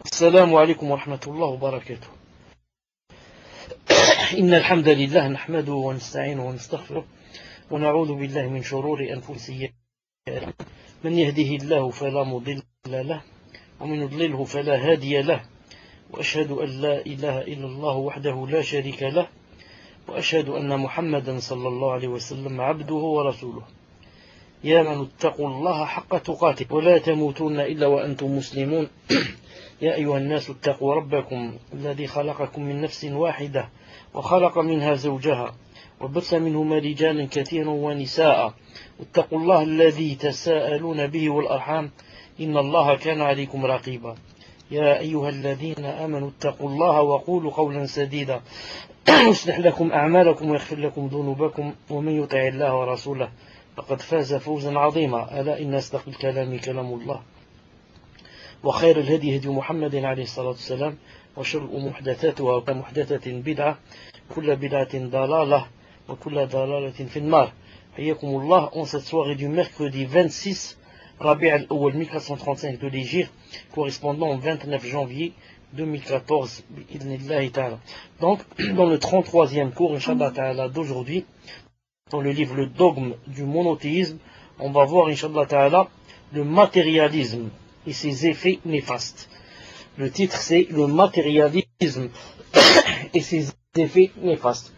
السلام عليكم ورحمة الله وبركاته. إن الحمد لله نحمده ونستعينه ونستغفره ونعوذ بالله من شرور أنفسنا. من يهده الله فلا مضل له ومن يضلله فلا هادي له، وأشهد أن لا إله إلا الله وحده لا شريك له، وأشهد أن محمدا صلى الله عليه وسلم عبده ورسوله. يا من اتقوا الله حق تقاته ولا تموتون إلا وأنتم مسلمون. يا أيها الناس اتقوا ربكم الذي خلقكم من نفس واحدة وخلق منها زوجها وبث منهما رجالا كثيرا ونساء، واتقوا الله الذي تساءلون به والأرحام إن الله كان عليكم رقيبا. يا أيها الذين آمنوا اتقوا الله وقولوا قولا سديدا يصلح لكم أعمالكم ويغفر لكم ذنوبكم، ومن يطع الله ورسوله فقد فاز فوزا عظيما. ألا إن أصدق الكلام كلام الله، وخير الهدي هدي محمد عليه الصلاة والسلام، وشر الأمور محدثاتها وكل محدثة بدعة وكل بدعة ضلالة وكل ضلالة في النار. حياكم الله en cette soirée du mercredi 26 Rabi' al-Awwal 1435 de l'Hégire, correspondant au 29 janvier 2014 bi'idhnillahi ta'ala. Donc dans le 33e cours Inch'Allah ta'ala d'aujourd'hui, dans le livre Le dogme du monothéisme, on va voir Inch'Allah ta'ala le matérialisme et ses effets néfastes. Le titre c'est le matérialisme et ses effets néfastes.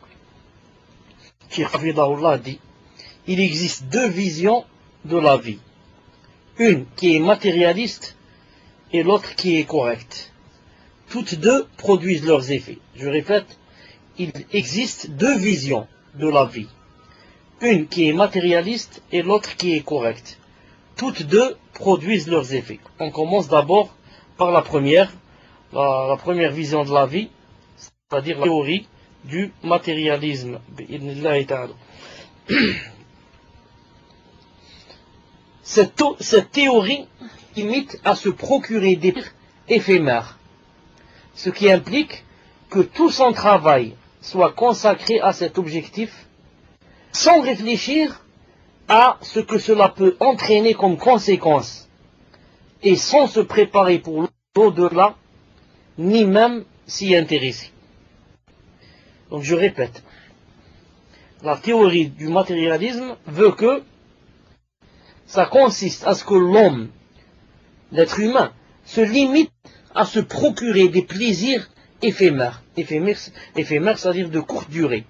Cheikh Hafidahullah dit: il existe deux visions de la vie, une qui est matérialiste et l'autre qui est correcte. Toutes deux produisent leurs effets. Je répète, il existe deux visions de la vie, une qui est matérialiste et l'autre qui est correcte. Toutes deux produisent leurs effets. On commence d'abord par la première vision de la vie, c'est-à-dire la théorie du matérialisme. Cette théorie limite à se procurer des éphémères, ce qui implique que tout son travail soit consacré à cet objectif, sans réfléchir à ce que cela peut entraîner comme conséquence, et sans se préparer pour l'au-delà, ni même s'y intéresser. Donc je répète, la théorie du matérialisme veut que ça consiste à ce que l'homme, l'être humain, se limite à se procurer des plaisirs éphémères, c'est-à-dire de courte durée,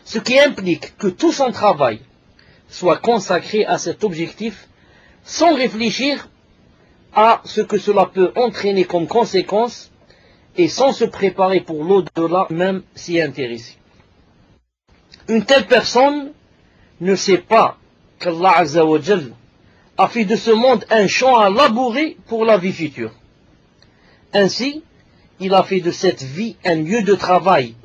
ce qui implique que tout son travail soit consacré à cet objectif, sans réfléchir à ce que cela peut entraîner comme conséquence, et sans se préparer pour l'au-delà, même s'y intéresser. Une telle personne ne sait pas qu'Allah Azza wa Jal a fait de ce monde un champ à labourer pour la vie future. Ainsi, il a fait de cette vie un lieu de travail,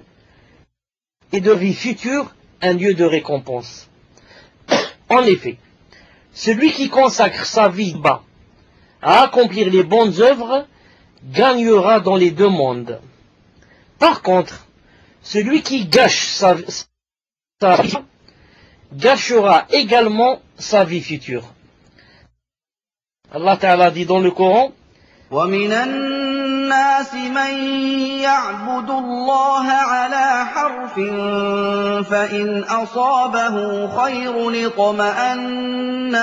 et de vie future un lieu de récompense. En effet, celui qui consacre sa vie bas à accomplir les bonnes œuvres gagnera dans les deux mondes. Par contre, celui qui gâche sa vie gâchera également sa vie future. Allah Ta'ala dit dans le Coran: وَمِنَ النَّاسِ مَن يَعْبُدُ اللَّهَ عَلَى حَرْفٍ فَإِنْ أَصَابَهُ خَيْرٌ اطْمَأَنَّ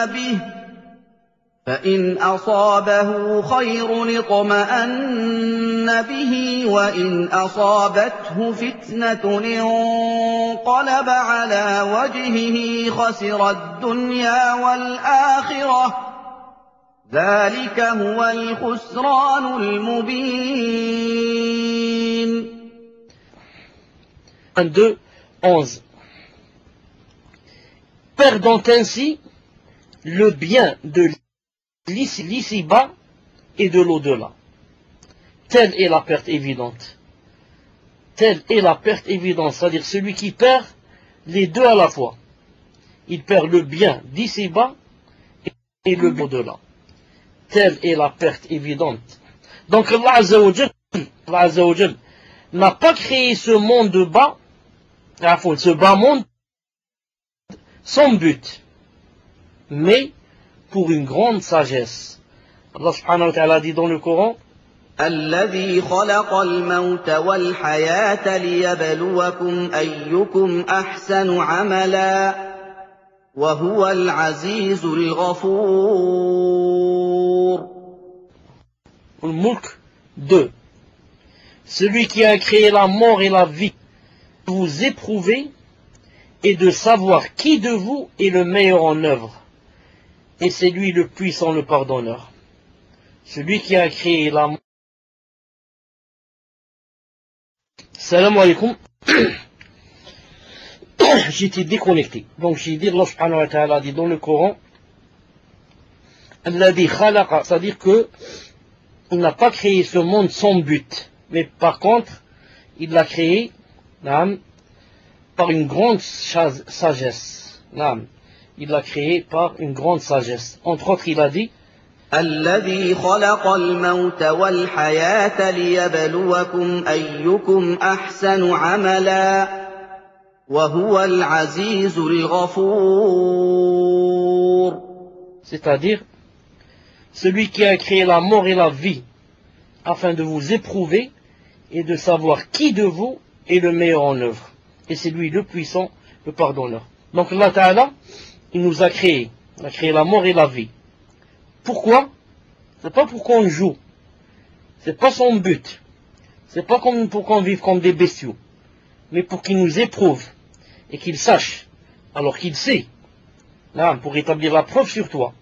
بِهِ وَإِنْ أَصَابَتْهُ فِتْنَةٌ انقَلَبَ عَلَى وَجْهِهِ خَسِرَ الدُّنْيَا وَالْآخِرَةَ. ذلك هو الخسران المبين. 22:11. Perdant ainsi le bien de l'ici-bas et de l'au-delà. Telle est la perte évidente. Telle est la perte évidente, c'est-à-dire celui qui perd les deux à la fois. Il perd le bien d'ici-bas et le bien au-delà. Telle est la perte évidente. Donc Allah Azza wa Jal n'a pas créé ce monde de bas, ce bas monde, sans but, mais pour une grande sagesse. Allah subhanahu wa ta'ala dit dans le Coran: الذي خلق الموت والحياة ليبلوكم أيكم أحسن عملا وهو العزيز الغفور. Al-Mulk 2. Celui qui a créé la mort et la vie, vous éprouver et de savoir qui de vous est le meilleur en œuvre. Et c'est lui le puissant, le pardonneur. Celui qui a créé la mort. Salam alaikum. J'étais déconnecté. Donc j'ai dit, Allah subhanahu wa ta'ala dit dans le Coran, Alladhi khalaqa, c'est-à-dire que il n'a pas créé ce monde sans but. Mais par contre, il l'a créé par une grande sagesse. Il l'a créé par une grande sagesse. Entre autres, il a dit الذي خلق الموت والحياة ليبلوكم أيكم أحسن عملا وهو العزيز الغفور. C'est-à-dire, celui qui a créé la mort et la vie afin de vous éprouver et de savoir qui de vous est le meilleur en œuvre. Et c'est lui le puissant, le pardonneur. Donc Allah Ta'ala, il nous a créé. Il a créé la mort et la vie. Pourquoi? C'est pas pour qu'on joue. C'est pas son but. C'est pas pour qu'on vive comme des bestiaux. Mais pour qu'il nous éprouve et qu'il sache, alors qu'il sait, pour établir la preuve sur toi,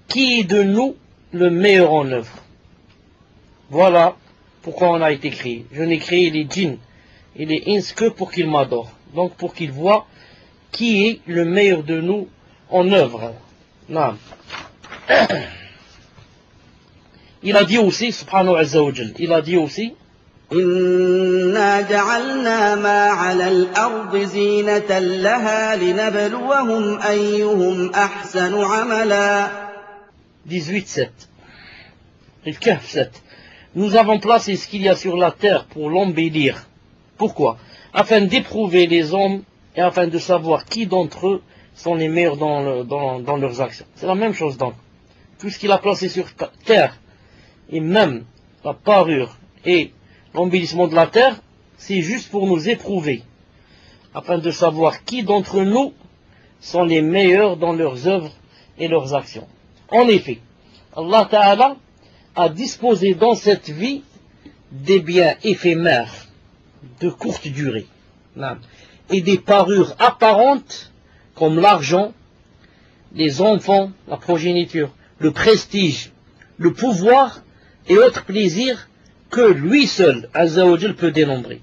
qui est de nous le meilleur en œuvre. Voilà pourquoi on a été créé. Je n'ai créé les djinns et les ins que pour qu'ils m'adorent. Donc pour qu'ils voient qui est le meilleur de nous en œuvre. Non. Il a dit aussi, subhanahu wa ta'ala, il a dit aussi, إنا جعلنا ما على الأرض زينة لها لنبلوهم أيهم أحسن عملا. 18-7. Le Kahf 7. Nous avons placé ce qu'il y a sur la terre pour l'embellir. Pourquoi? Afin d'éprouver les hommes et afin de savoir qui d'entre eux sont les meilleurs dans leurs actions. C'est la même chose donc. Tout ce qu'il a placé sur terre, et même la parure et l'embellissement de la terre, c'est juste pour nous éprouver, afin de savoir qui d'entre nous sont les meilleurs dans leurs œuvres et leurs actions. En effet, Allah Ta'ala a disposé dans cette vie des biens éphémères, de courte durée, et des parures apparentes comme l'argent, les enfants, la progéniture, le prestige, le pouvoir et autres plaisirs que lui seul, Azza wa Jal, peut dénombrer.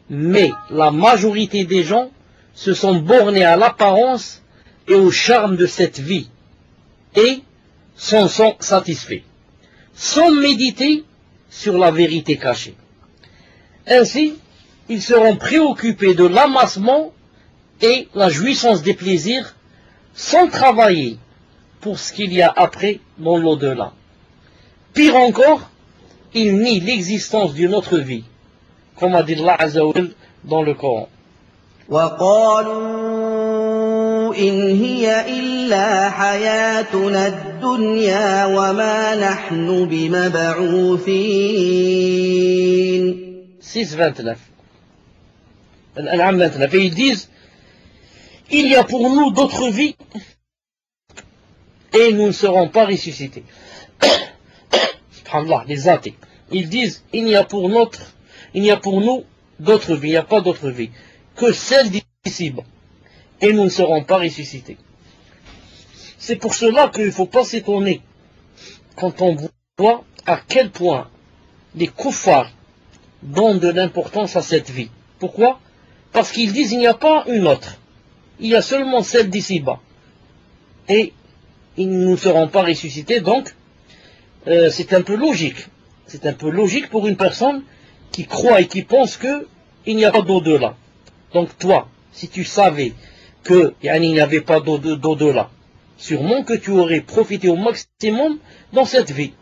Mais la majorité des gens se sont bornés à l'apparence et au charme de cette vie et s'en sont satisfaits, sans méditer sur la vérité cachée. Ainsi, ils seront préoccupés de l'amassement et la jouissance des plaisirs sans travailler pour ce qu'il y a après dans l'au-delà. Pire encore, ils nient l'existence d'une autre vie, comme a dit Allah Azza wa Jal dans le Coran. وقالوا إن هي إلا حياتنا الدنيا وما نحن بمبعوثين. 6-29. Al-An'am 29. Et ils disent, il y a pour nous d'autres vies et nous ne serons pas ressuscités. Subhanallah, les athées. Ils disent, il n'y a pour nous d'autres vies, il n'y a pas d'autre vie que celle d'ici-bas et nous ne serons pas ressuscités. C'est pour cela qu'il ne faut pas s'étonner quand on voit à quel point les kuffars donnent de l'importance à cette vie. Pourquoi? Parce qu'ils disent il n'y a pas une autre. Il y a seulement celle d'ici-bas. Et ils ne seront pas ressuscités, donc c'est un peu logique. C'est un peu logique pour une personne qui croit et qui pense qu'il n'y a pas d'au-delà. Donc toi, si tu savais qu'il n'y avait pas d'au-delà, sûrement que tu aurais profité au maximum dans cette vie.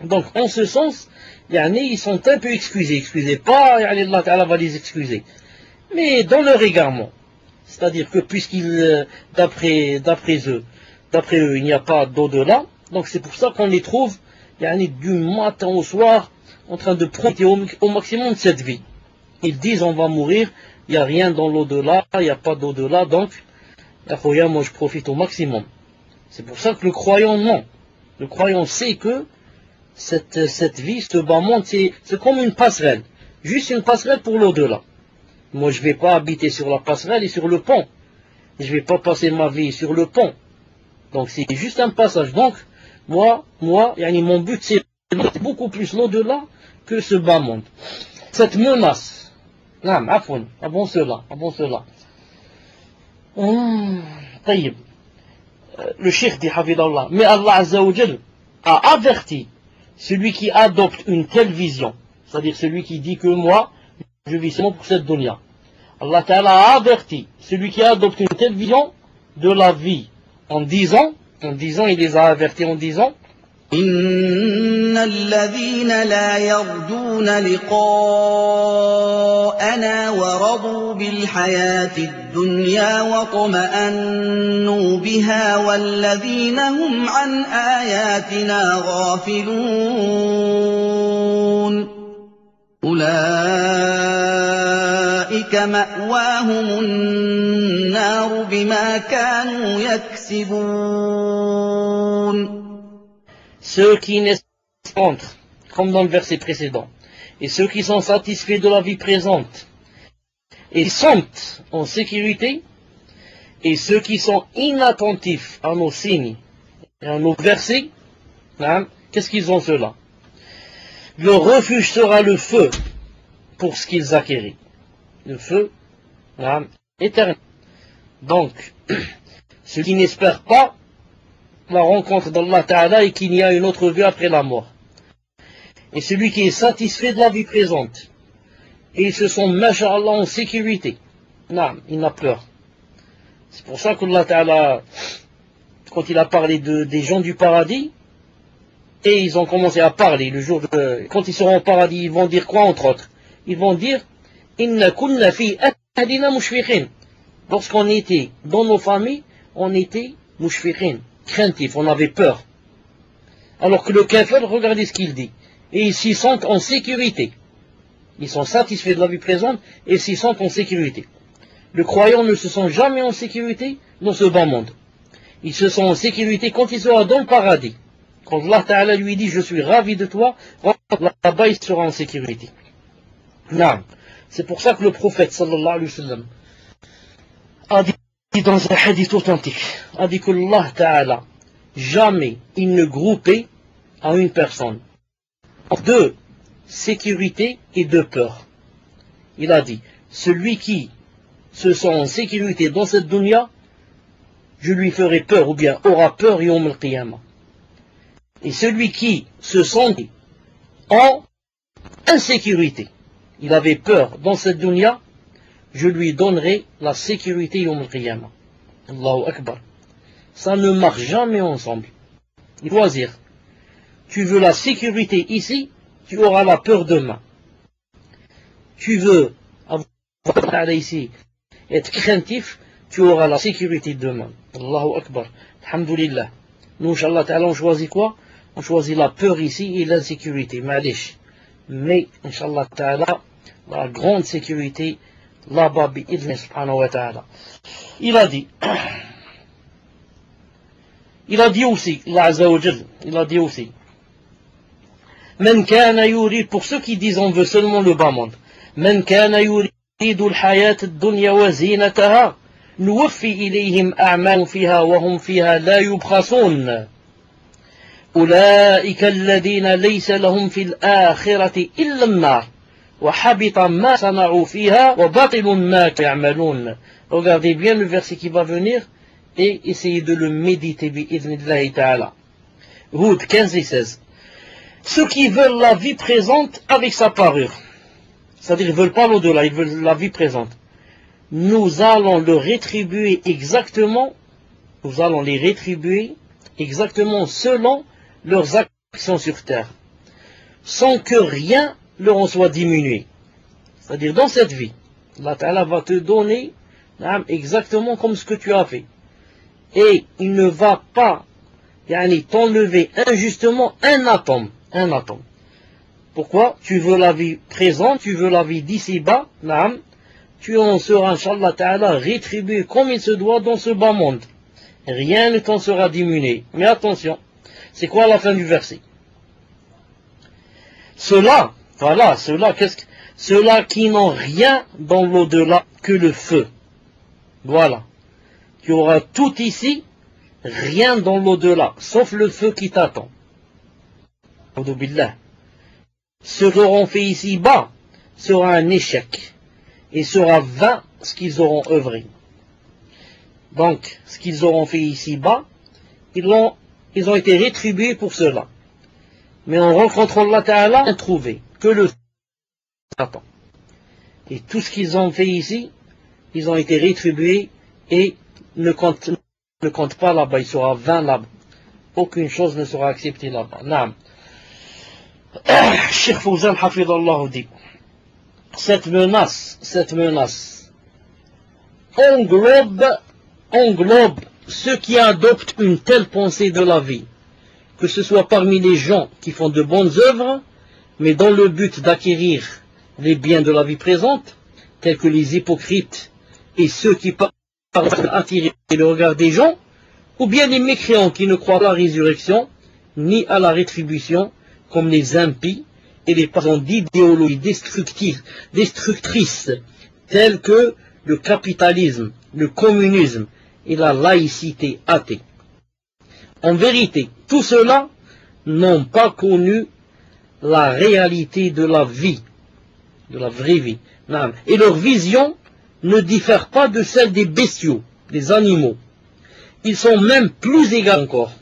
Donc en ce sens, ils sont un peu excusés. Excusez pas, Allah Ta'ala va les excuser. Mais dans leur égarement. C'est-à-dire que puisqu'ils, d'après eux, il n'y a pas d'au-delà, donc c'est pour ça qu'on les trouve du matin au soir, en train de profiter au maximum de cette vie. Ils disent on va mourir, il n'y a rien dans l'au-delà, il n'y a pas d'au-delà, donc, moi je profite au maximum. C'est pour ça que le croyant, non. Le croyant sait que cette vie, ce bas monde, c'est comme une passerelle. Juste une passerelle pour l'au-delà. Moi je ne vais pas habiter sur la passerelle et sur le pont. Je ne vais pas passer ma vie sur le pont. Donc c'est juste un passage. Donc, mon but c'est beaucoup plus l'au-delà que ce bas monde. Cette menace, avant cela. Le cheikh dit Hafidallah, mais Allah Azza wa Jal a averti celui qui adopte une telle vision, c'est-à-dire celui qui dit que moi, je vis seulement pour cette dunya. Allah Ta'ala a averti celui qui adopte une telle vision de la vie en disant, il les a avertis en disant إن الذين لا يرجون لقاءنا ورضوا بالحياة الدنيا واطمأنوا بها والذين هم عن آياتنا غافلون أولئك مأواهم النار بما كانوا يكسبون. Ceux qui n'entrent, comme dans le verset précédent, et ceux qui sont satisfaits de la vie présente, et sont en sécurité, et ceux qui sont inattentifs à nos signes et à nos versets, qu'est-ce qu'ils ont cela? Leur refuge sera le feu pour ce qu'ils acquérirent. Le feu éternel. Donc, ceux qui n'espèrent pas la rencontre d'Allah Ta'ala et qu'il y a une autre vie après la mort. Et celui qui est satisfait de la vie présente, et ils se sont, masha'Allah, en sécurité, il n'a peur. C'est pour ça qu'Allah Ta'ala, quand il a parlé des gens du paradis, et ils ont commencé à parler le jour quand ils seront au paradis, ils vont dire quoi entre autres? Ils vont dire Inna kunna fi ahlina mushfiqin. Lorsqu'on était dans nos familles, on était mushfiqin, craintifs, on avait peur. Alors que le kafir, regardez ce qu'il dit. Et ils s'y sentent en sécurité. Ils sont satisfaits de la vie présente et s'y sentent en sécurité. Le croyant ne se sent jamais en sécurité dans ce bas monde. Il se sent en sécurité quand il sera dans le paradis. Quand Allah Ta'ala lui dit, je suis ravi de toi, là-bas il sera en sécurité. Non. C'est pour ça que le prophète, sallallahu alayhi wa sallam, a dit dans un hadith authentique, a dit que Allah Ta'ala, jamais il ne groupait à une personne de sécurité et de peur. Il a dit, celui qui se sent en sécurité dans cette dunya, je lui ferai peur, ou bien aura peur yawm al-qiyamah. Et celui qui se sent en insécurité, il avait peur dans cette dunya, je lui donnerai la sécurité yawm al-qiyamah. Allahu Akbar. Ça ne marche jamais ensemble. Il faut choisir. Tu veux la sécurité ici, tu auras la peur demain. Tu veux avoir ici, être craintif, tu auras la sécurité demain. Allahu Akbar. Alhamdulillah. Nous, Inch'Allah Ta'ala, on choisit quoi? On choisit la peur ici et l'insécurité. Mais, Inch'Allah Ta'ala, la grande sécurité, là-bas, bi'idhni subhanahu wa ta'ala. Il a dit aussi, Allah Azza wa Jal, il a dit aussi, Men kana yurid, pour ceux qui disent on veut seulement le bas monde, Men kana yuridu al-hayat ad-dunya wa zinataha, nuwaffi ilayhim a'malahum fiha wa hum fiha la yubkhasun. أولئك الذين ليس لهم في الآخرة إلا النار وحبط ما صنعوا فيها وباطل ما يعملون. Regardez bien le verset qui va venir et essayez de le méditer bi'idhnillahi ta'ala. Hud 15 et 16. Ceux qui veulent la vie présente avec sa parure, c'est-à-dire ils ne veulent pas l'au-delà, ils veulent la vie présente, nous allons les rétribuer exactement selon leurs actions sur terre, sans que rien leur en soit diminué. C'est-à-dire dans cette vie, Allah Ta'ala va te donner exactement comme ce que tu as fait. Et il ne va pas yani t'enlever injustement un atome. Un atome. Pourquoi? Tu veux la vie présente, tu veux la vie d'ici-bas, naam, tu en seras, Inch'Allah Ta'ala, rétribué comme il se doit dans ce bas monde. Rien ne t'en sera diminué. Mais attention, c'est quoi la fin du verset? Ceux-là, voilà, ceux-là qui n'ont rien dans l'au-delà que le feu. Voilà. Tu auras tout ici, rien dans l'au-delà, sauf le feu qui t'attend. Ce qu'ils auront fait ici-bas sera un échec, et sera vain ce qu'ils auront œuvré. Donc, ce qu'ils auront fait ici-bas, ils ont été rétribués pour cela. Mais en rencontrant Allah Ta'ala, on trouvé que le feu t'attend. Et tout ce qu'ils ont fait ici, ils ont été rétribués et ne compte pas là-bas, il sera vain là-bas. Aucune chose ne sera acceptée là-bas. Naam. Cheikh Fawzan Hafidallah dit, cette menace englobe ceux qui adoptent une telle pensée de la vie, que ce soit parmi les gens qui font de bonnes œuvres, mais dans le but d'acquérir les biens de la vie présente, tels que les hypocrites et ceux qui parlent d'attirer le regard des gens, ou bien les mécréants qui ne croient pas à la résurrection, ni à la rétribution, comme les impies et les partisans d'idéologies destructrices, telles que le capitalisme, le communisme et la laïcité athée. En vérité, tous ceux-là n'ont pas connu la réalité de la vie, de la vraie vie. Et leur vision ne diffère pas de celle des bestiaux, des animaux. Ils sont même plus égaux encore,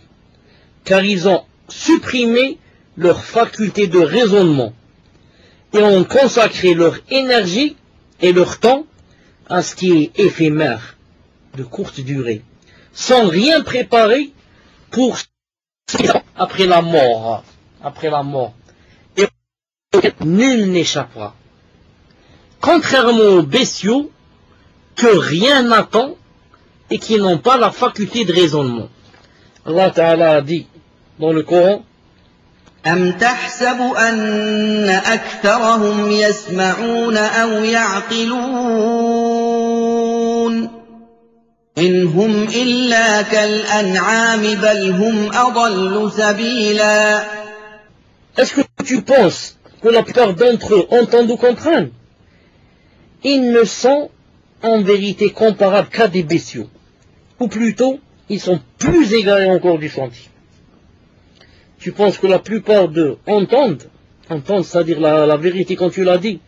car ils ont supprimé leur faculté de raisonnement et ont consacré leur énergie et leur temps à ce qui est éphémère, de courte durée, sans rien préparer pour après la mort. Et nul n'échappera. Contrairement aux bestiaux, que rien n'attend et qui n'ont pas la faculté de raisonnement. Allah Ta'ala a dit dans le Coran, أَمْ تَحْسَبُ أَنَّ أَكْثَرَهُمْ يَسْمَعُونَ أَوْ يَعْقِلُونَ إِنْ هُمْ إِلَّا كَالْأَنْعَامِ بَلْ هُمْ أَضَلُّ سَبِيلًا. Est-ce que tu penses que la plupart d'entre eux entendent ou comprennent? Ils ne sont en vérité comparables qu'à des bestiaux, ou plutôt, ils sont plus égarés encore du sentier. Tu penses que la plupart d'eux entendent, c'est-à-dire la vérité quand tu l'as dit,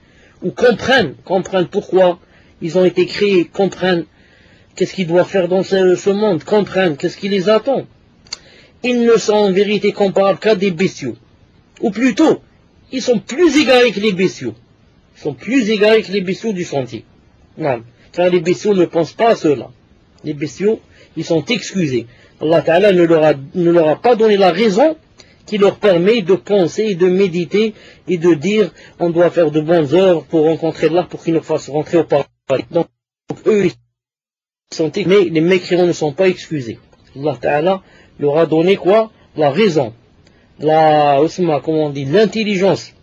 ou comprennent pourquoi ils ont été créés, comprennent qu'est-ce qu'ils doivent faire dans ce monde, comprennent qu'est-ce qui les attend. Ils ne sont en vérité comparables qu'à des bestiaux, ou plutôt, ils sont plus égarés que les bestiaux. Ils sont plus égarés que les bestiaux du sentier. Non, car les bestiaux ne pensent pas à cela. Les bestiaux, ils sont excusés. Allah Ta'ala ne leur a pas donné la raison qui leur permet de penser et de méditer et de dire on doit faire de bonnes œuvres pour rencontrer Allah, pour qu'il nous fasse rentrer au paradis. Donc eux, ils sont excusés, mais les mécréants ne sont pas excusés. Allah Ta'ala leur a donné quoi? La raison, l'intelligence.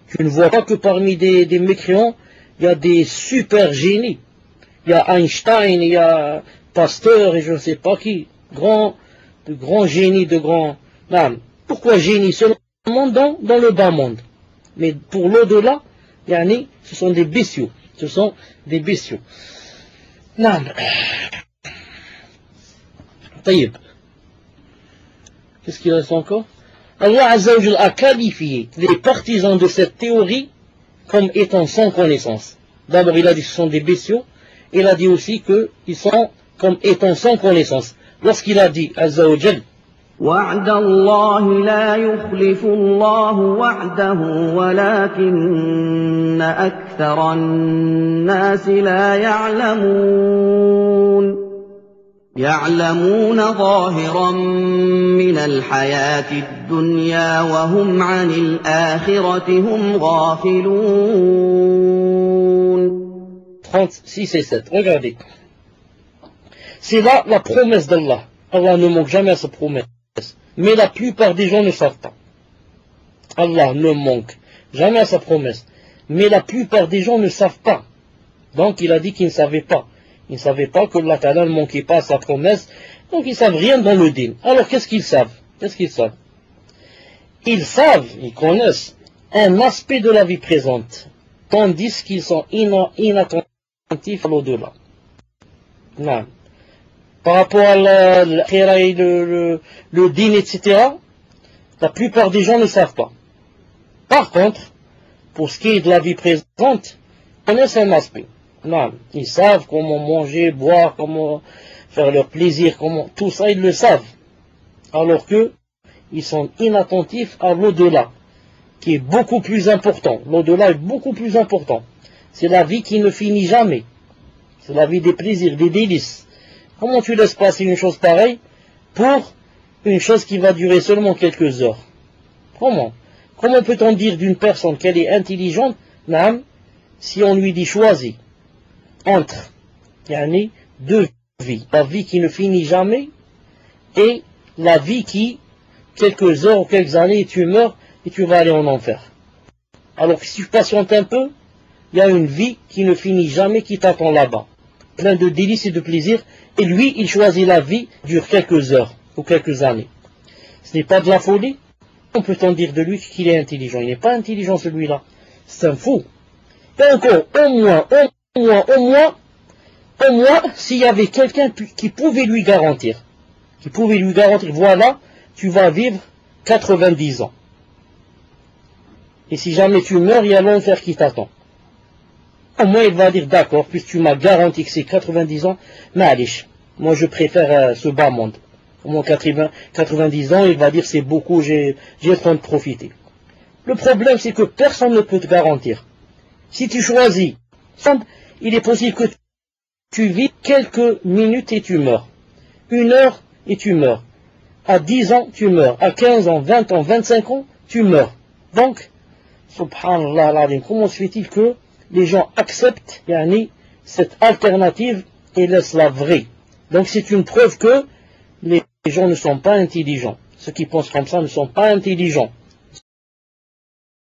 Tu ne vois pas que parmi des mécréants, il y a des super génies. Il y a Einstein, il y a Pasteur et je ne sais pas qui, de grands génies, de grands... Non. Pourquoi génie? Seulement dans le bas monde. Mais pour l'au-delà, ce sont des bestiaux. Non. Taïb. Qu'est-ce qu'il reste encore? Allah Azza wa Jalla a qualifié les partisans de cette théorie comme étant sans connaissance. D'abord, il a dit que ce sont des bestiaux. Il a dit aussi qu'ils sont comme étant sans connaissance. Lorsqu'il a dit Azza wa Jalla, وَعْدَ اللَّهِ لَا يُخْلِفُ اللَّهُ وَعْدَهُ وَلَكِنَّ أَكْثَرَ النَّاسِ لَا يَعْلَمُونَ ظَاهِرًا مِنَ الْحَيَاةِ الدُّنْيَا وَهُمْ عَنِ الْآخِرَةِ هُمْ غَافِلُونَ. 36 et 7. Regardez. C'est là la promesse d'Allah. Allah ne manque jamais à sa promesse. mais la plupart des gens ne savent pas. Allah ne manque jamais à sa promesse, mais la plupart des gens ne savent pas. Donc il a dit qu'ils ne savaient pas. Ils ne savaient pas que Allah Ta'ala ne manquait pas à sa promesse, donc ils ne savent rien dans le dîn. Alors qu'est-ce qu'ils savent? Ils savent, ils connaissent un aspect de la vie présente, tandis qu'ils sont inattentifs à l'au-delà. Non. Par rapport à l'akhira et le dîn, etc., la plupart des gens ne savent pas. Par contre, pour ce qui est de la vie présente, ils connaissent un aspect. Non. Ils savent comment manger, boire, comment faire leur plaisir, tout ça, ils le savent. Alors que ils sont inattentifs à l'au-delà, qui est beaucoup plus important. L'au-delà est beaucoup plus important. C'est la vie qui ne finit jamais. C'est la vie des plaisirs, des délices. Comment tu laisses passer une chose pareille pour une chose qui va durer seulement quelques heures? Comment peut-on dire d'une personne qu'elle est intelligente, même si on lui dit choisis entre deux vies, la vie qui ne finit jamais et la vie qui, quelques heures ou quelques années, tu meurs et tu vas aller en enfer. Alors que si tu patientes un peu, il y a une vie qui ne finit jamais qui t'attend là-bas, plein de délices et de plaisirs, et lui, il choisit la vie qui dure quelques heures ou quelques années. Ce n'est pas de la folie. On peut-on dire de lui qu'il est intelligent? Il n'est pas intelligent celui-là. C'est un fou. Et encore, au moins, s'il y avait quelqu'un qui pouvait lui garantir, voilà, tu vas vivre 90 ans. Et si jamais tu meurs, il y a l'enfer qui t'attend. Au moins, il va dire, d'accord, puisque tu m'as garanti que c'est 90 ans, mais allez, moi je préfère ce bas monde. Au moins 90 ans, il va dire, c'est beaucoup, j'ai le temps de profiter. Le problème, c'est que personne ne peut te garantir. Si tu choisis, il est possible que tu vis quelques minutes et tu meurs. 1 heure et tu meurs. À 10 ans, tu meurs. À 15 ans, 20 ans, 25 ans, tu meurs. Donc, subhanallah, comment se fait-il que les gens acceptent cette alternative et laissent la vraie? Donc c'est une preuve que les gens ne sont pas intelligents. Ceux qui pensent comme ça ne sont pas intelligents.